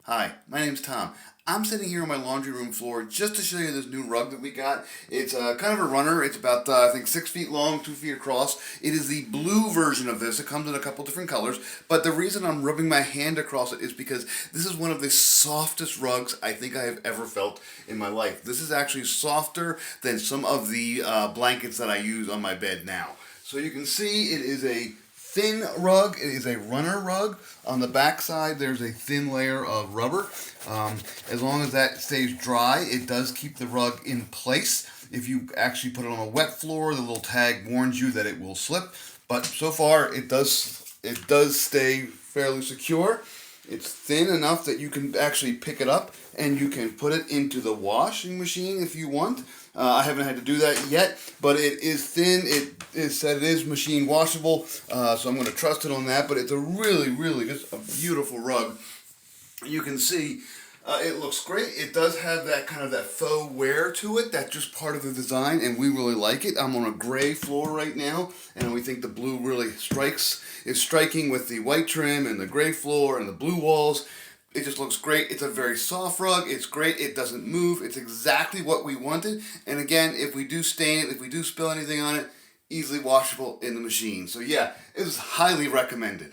Hi, my name's Tom. I'm sitting here on my laundry room floor just to show you this new rug that we got. It's kind of a runner. It's about, I think, 6 feet long, 2 feet across. It is the blue version of this. It comes in a couple different colors. But the reason I'm rubbing my hand across it is because this is one of the softest rugs I think I have ever felt in my life. This is actually softer than some of the blankets that I use on my bed now. So you can see it is a thin rug. It is a runner rug. On the back side, there's a thin layer of rubber. As long as that stays dry, it does keep the rug in place. If you actually put it on a wet floor, the little tag warns you that it will slip. But so far, it does stay fairly secure. It's thin enough that you can actually pick it up and you can put it into the washing machine if you want. I haven't had to do that yet, but it is thin. It is said it is machine washable, so I'm going to trust it on that. But it's a really just a beautiful rug. You can see it looks great. It does have that kind of that faux wear to it. That's just part of the design, and we really like it. I'm on a gray floor right now, and we think the blue really is striking with the white trim and the gray floor and the blue walls. It just looks great. It's a very soft rug. It's great. It doesn't move. It's exactly what we wanted. And again, if we do stain it, if we do spill anything on it, easily washable in the machine. So yeah, it is highly recommended.